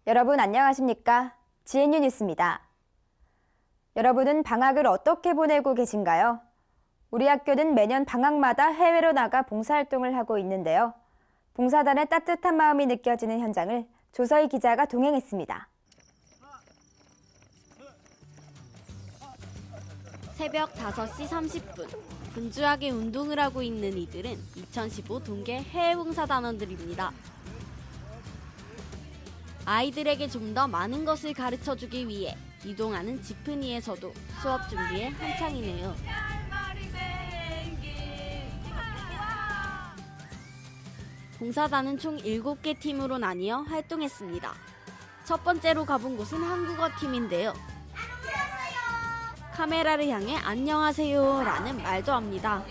여러분 안녕하십니까? GNU 뉴스입니다. 여러분은 방학을 어떻게 보내고 계신가요? 우리 학교는 매년 방학마다 해외로 나가 봉사활동을 하고 있는데요. 봉사단의 따뜻한 마음이 느껴지는 현장을 조서희 기자가 동행했습니다. 새벽 5시 30분, 분주하게 운동을 하고 있는 이들은 2015 동계 해외봉사단원들입니다. 아이들에게 좀 더 많은 것을 가르쳐주기 위해 이동하는 지프니에서도 수업 준비에 한창이네요. 봉사단은 총 7개 팀으로 나뉘어 활동했습니다. 첫 번째로 가본 곳은 한국어 팀인데요. 카메라를 향해 안녕하세요 라는 말도 합니다.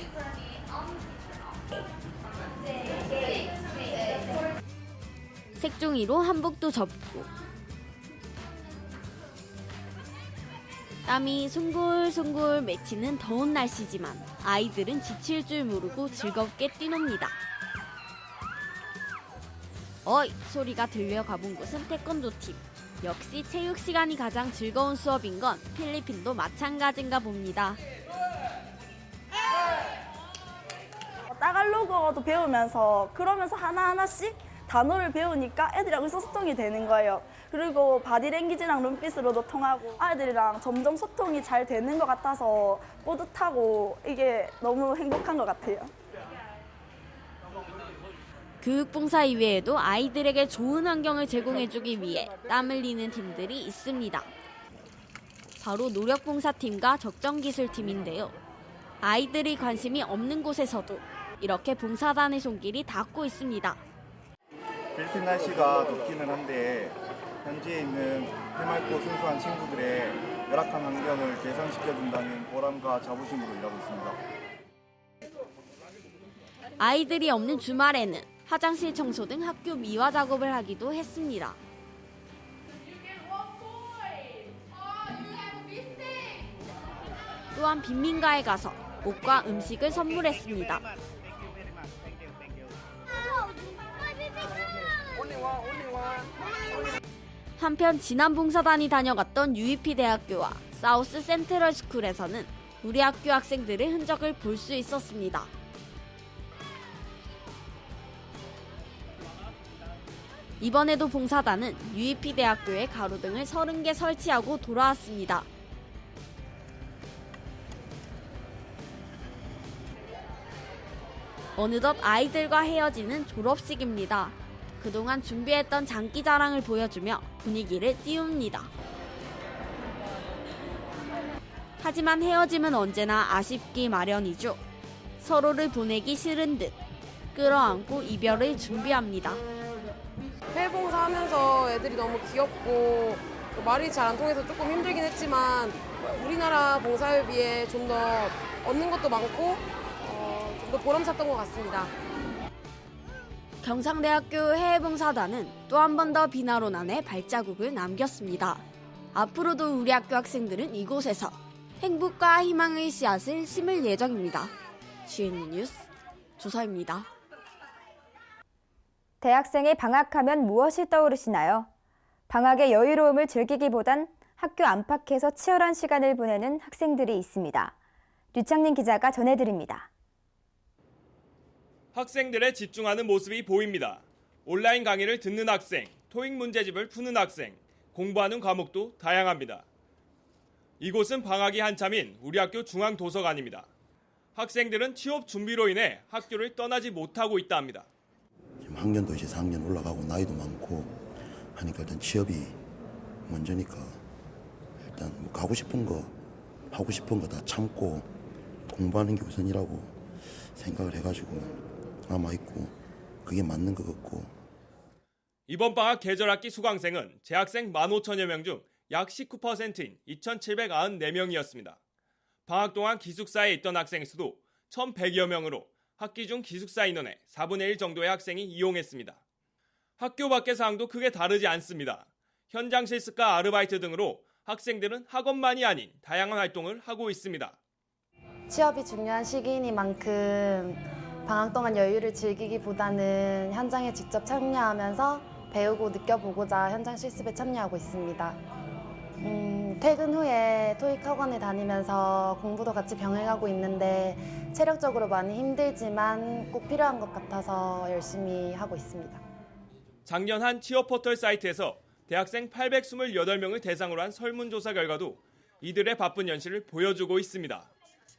색종이로 한복도 접고 땀이 송골송골 맺히는 더운 날씨지만 아이들은 지칠 줄 모르고 즐겁게 뛰놉니다. 어이 소리가 들려 가본 곳은 태권도 팀. 역시 체육 시간이 가장 즐거운 수업인 건 필리핀도 마찬가지인가 봅니다. 따갈로그도 배우면서 그러면서 하나하나씩 단어를 배우니까 애들이랑 의사소통이 되는 거예요. 그리고 바디랭귀지랑 눈빛으로도 통하고 아이들이랑 점점 소통이 잘 되는 것 같아서 뿌듯하고 이게 너무 행복한 것 같아요. 교육봉사 이외에도 아이들에게 좋은 환경을 제공해주기 위해 땀 흘리는 팀들이 있습니다. 바로 노력봉사팀과 적정기술팀인데요. 아이들이 관심이 없는 곳에서도 이렇게 봉사단의 손길이 닿고 있습니다. 필리핀 날씨가 덥기는 한데 현지에 있는 해맑고 순수한 친구들의 열악한 환경을 개선시켜준다는 보람과 자부심으로 일하고 있습니다. 아이들이 없는 주말에는 화장실 청소 등 학교 미화 작업을 하기도 했습니다. 또한 빈민가에 가서 옷과 음식을 선물했습니다. 한편 지난 봉사단이 다녀갔던 UEP 대학교와 사우스 센트럴 스쿨에서는 우리 학교 학생들의 흔적을 볼 수 있었습니다. 이번에도 봉사단은 UEP 대학교에 가로등을 30개 설치하고 돌아왔습니다. 어느덧 아이들과 헤어지는 졸업식입니다. 그동안 준비했던 장기자랑을 보여주며 분위기를 띄웁니다. 하지만 헤어짐은 언제나 아쉽기 마련이죠. 서로를 보내기 싫은 듯 끌어안고 이별을 준비합니다. 해외봉사 하면서 애들이 너무 귀엽고 말이 잘 안 통해서 조금 힘들긴 했지만 우리나라 봉사에 비해 좀 더 얻는 것도 많고 좀 더 보람찼던 것 같습니다. 경상대학교 해외봉사단은 또 한 번 더 비나론안에 발자국을 남겼습니다. 앞으로도 우리 학교 학생들은 이곳에서 행복과 희망의 씨앗을 심을 예정입니다. GNU 뉴스 조서입니다. 대학생이 방학하면 무엇이 떠오르시나요? 방학의 여유로움을 즐기기보단 학교 안팎에서 치열한 시간을 보내는 학생들이 있습니다. 류창민 기자가 전해드립니다. 학생들의 집중하는 모습이 보입니다. 온라인 강의를 듣는 학생, 토익 문제집을 푸는 학생, 공부하는 과목도 다양합니다. 이곳은 방학이 한참인 우리 학교 중앙도서관입니다. 학생들은 취업 준비로 인해 학교를 떠나지 못하고 있다 합니다. 지금 학년도 이제 4학년 올라가고 나이도 많고 하니까 일단 취업이 먼저니까 일단 뭐 가고 싶은 거 하고 싶은 거 다 참고 공부하는 게 우선이라고 생각을 해가지고 남아있고 그게 맞는 것 같고. 이번 방학 계절학기 수강생은 재학생 15,000여 명 중 약 19%인 2,794명이었습니다. 방학 동안 기숙사에 있던 학생 수도 1,100여 명으로 학기 중 기숙사 인원의 4분의 1 정도의 학생이 이용했습니다. 학교 밖의 상황도 크게 다르지 않습니다. 현장 실습과 아르바이트 등으로 학생들은 학업만이 아닌 다양한 활동을 하고 있습니다. 취업이 중요한 시기이니만큼 방학 동안 여유를 즐기기보다는 현장에 직접 참여하면서 배우고 느껴보고자 현장 실습에 참여하고 있습니다. 퇴근 후에 토익 학원에 다니면서 공부도 같이 병행하고 있는데 체력적으로 많이 힘들지만 꼭 필요한 것 같아서 열심히 하고 있습니다. 작년 한 취업 포털 사이트에서 대학생 828명을 대상으로 한 설문조사 결과도 이들의 바쁜 현실을 보여주고 있습니다.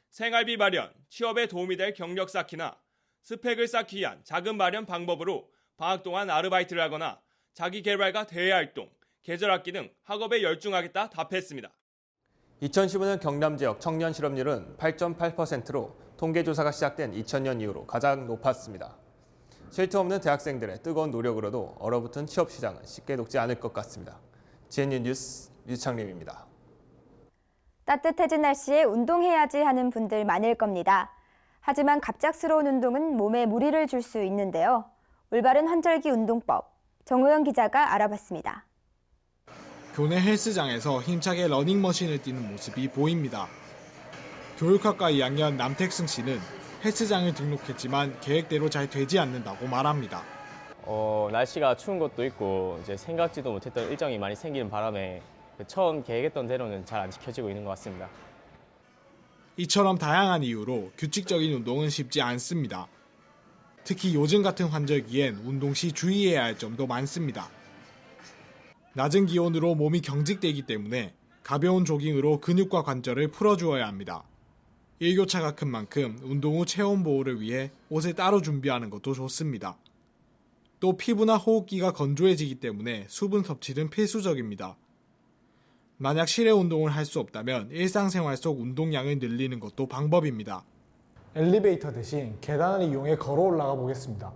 생활비 마련, 취업에 도움이 될 경력 쌓기나 스펙을 쌓기 위한 자금 마련 방법으로 방학 동안 아르바이트를 하거나 자기개발과 대외활동, 계절학기 등 학업에 열중하겠다 답했습니다. 2015년 경남 지역 청년 실업률은 8.8%로 통계조사가 시작된 2000년 이후로 가장 높았습니다. 쉴 틈 없는 대학생들의 뜨거운 노력으로도 얼어붙은 취업 시장은 쉽게 녹지 않을 것 같습니다. GNU 뉴스 유창림입니다. 따뜻해진 날씨에 운동해야지 하는 분들 많을 겁니다. 하지만 갑작스러운 운동은 몸에 무리를 줄 수 있는데요. 올바른 환절기 운동법, 정우영 기자가 알아봤습니다. 교내 헬스장에서 힘차게 러닝머신을 뛰는 모습이 보입니다. 교육학과 2학년 남택승 씨는 헬스장을 등록했지만 계획대로 잘 되지 않는다고 말합니다. 날씨가 추운 것도 있고 이제 생각지도 못했던 일정이 많이 생기는 바람에 처음 계획했던 대로는 잘 안 지켜지고 있는 것 같습니다. 이처럼 다양한 이유로 규칙적인 운동은 쉽지 않습니다. 특히 요즘 같은 환절기엔 운동 시 주의해야 할 점도 많습니다. 낮은 기온으로 몸이 경직되기 때문에 가벼운 조깅으로 근육과 관절을 풀어주어야 합니다. 일교차가 큰 만큼 운동 후 체온 보호를 위해 옷을 따로 준비하는 것도 좋습니다. 또 피부나 호흡기가 건조해지기 때문에 수분 섭취는 필수적입니다. 만약 실외 운동을 할 수 없다면 일상생활 속 운동량을 늘리는 것도 방법입니다. 엘리베이터 대신 계단을 이용해 걸어 올라가 보겠습니다.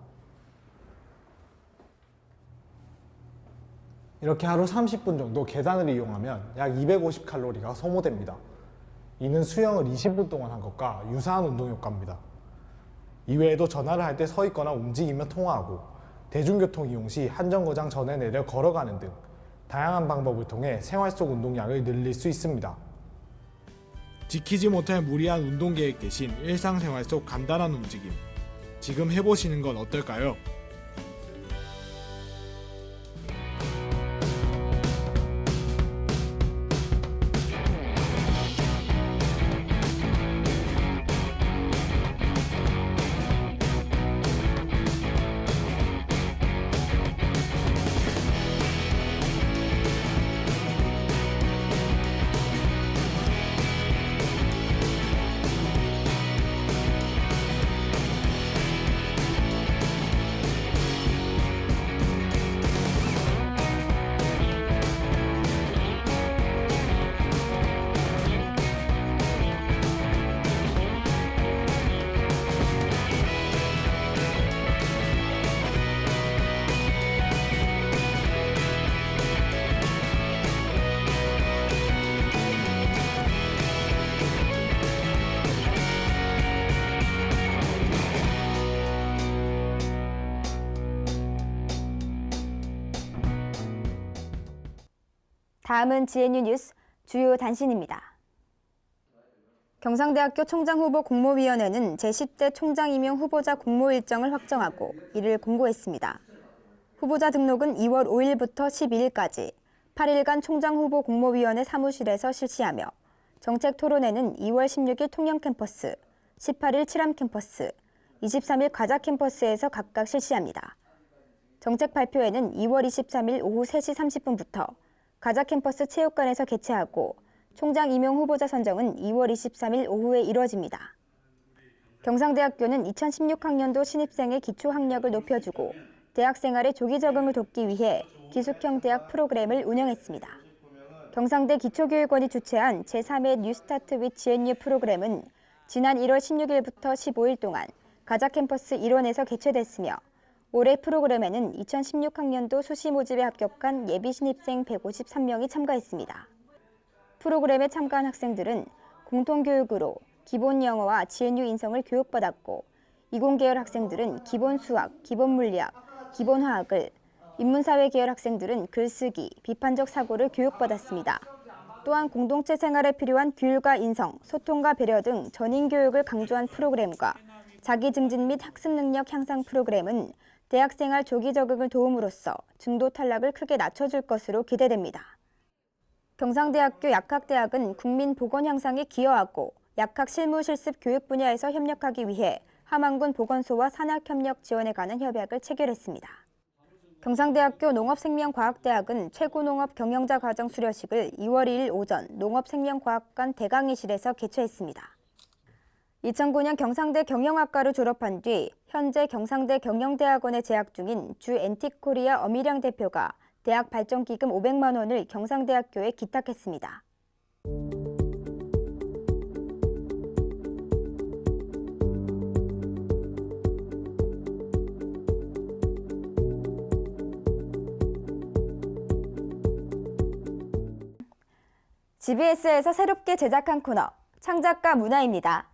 이렇게 하루 30분 정도 계단을 이용하면 약 250칼로리가 소모됩니다. 이는 수영을 20분 동안 한 것과 유사한 운동 효과입니다. 이외에도 전화를 할 때 서 있거나 움직이며 통화하고 대중교통 이용 시 한정거장 전에 내려 걸어가는 등 다양한 방법을 통해 생활 속 운동량을 늘릴 수 있습니다. 지키지 못할 무리한 운동 계획 대신 일상생활 속 간단한 움직임. 지금 해보시는 건 어떨까요? 다음은 GNU 뉴스 주요 단신입니다. 경상대학교 총장후보 공모위원회는 제10대 총장 임용 후보자 공모 일정을 확정하고 이를 공고했습니다. 후보자 등록은 2월 5일부터 12일까지 8일간 총장후보 공모위원회 사무실에서 실시하며 정책 토론회는 2월 16일 통영캠퍼스, 18일 칠암캠퍼스, 23일 과자캠퍼스에서 각각 실시합니다. 정책 발표회는 2월 23일 오후 3시 30분부터 가자캠퍼스 체육관에서 개최하고 총장 임용 후보자 선정은 2월 23일 오후에 이뤄집니다. 경상대학교는 2016학년도 신입생의 기초학력을 높여주고 대학 생활에 조기 적응을 돕기 위해 기숙형 대학 프로그램을 운영했습니다. 경상대 기초교육원이 주최한 제3회 뉴스타트 윗 GNU 프로그램은 지난 1월 16일부터 15일 동안 가자캠퍼스 일원에서 개최됐으며 올해 프로그램에는 2016학년도 수시 모집에 합격한 예비 신입생 153명이 참가했습니다. 프로그램에 참가한 학생들은 공통교육으로 기본 영어와 GNU 인성을 교육받았고 이공계열 학생들은 기본 수학, 기본 물리학, 기본 화학을, 인문사회 계열 학생들은 글쓰기, 비판적 사고를 교육받았습니다. 또한 공동체 생활에 필요한 규율과 인성, 소통과 배려 등 전인 교육을 강조한 프로그램과 자기 증진 및 학습 능력 향상 프로그램은 대학생활 조기 적응을 도움으로써 중도 탈락을 크게 낮춰줄 것으로 기대됩니다. 경상대학교 약학대학은 국민 보건 향상에 기여하고 약학 실무 실습 교육 분야에서 협력하기 위해 함안군 보건소와 산학협력 지원에 관한 협약을 체결했습니다. 경상대학교 농업생명과학대학은 최고농업 경영자 과정 수료식을 2월 2일 오전 농업생명과학관 대강의실에서 개최했습니다. 2009년 경상대 경영학과를 졸업한 뒤 현재 경상대 경영대학원에 재학 중인 주 엔틱코리아 엄일영 대표가 대학 발전기금 500만 원을 경상대학교에 기탁했습니다. GBS에서 새롭게 제작한 코너, 창작가 문화입니다.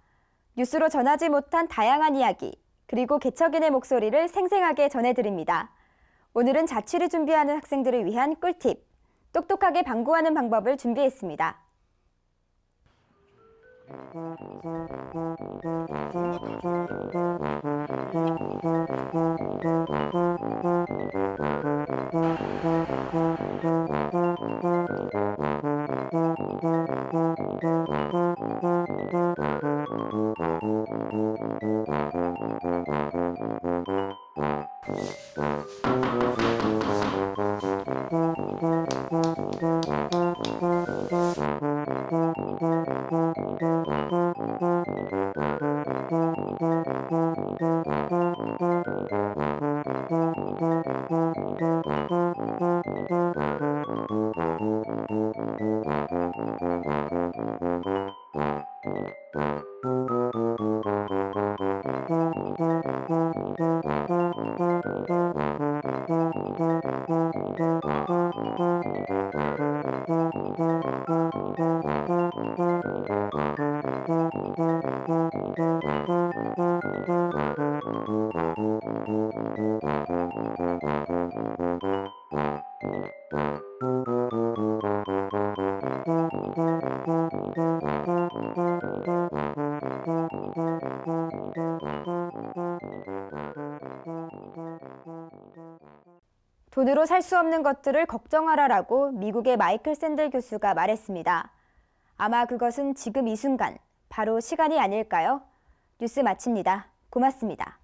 뉴스로 전하지 못한 다양한 이야기, 그리고 개척인의 목소리를 생생하게 전해드립니다. 오늘은 자취를 준비하는 학생들을 위한 꿀팁, 똑똑하게 방구하는 방법을 준비했습니다. 돈으로 살 수 없는 것들을 걱정하라라고 미국의 마이클 샌델 교수가 말했습니다. 아마 그것은 지금 이 순간, 바로 시간이 아닐까요? 뉴스 마칩니다. 고맙습니다.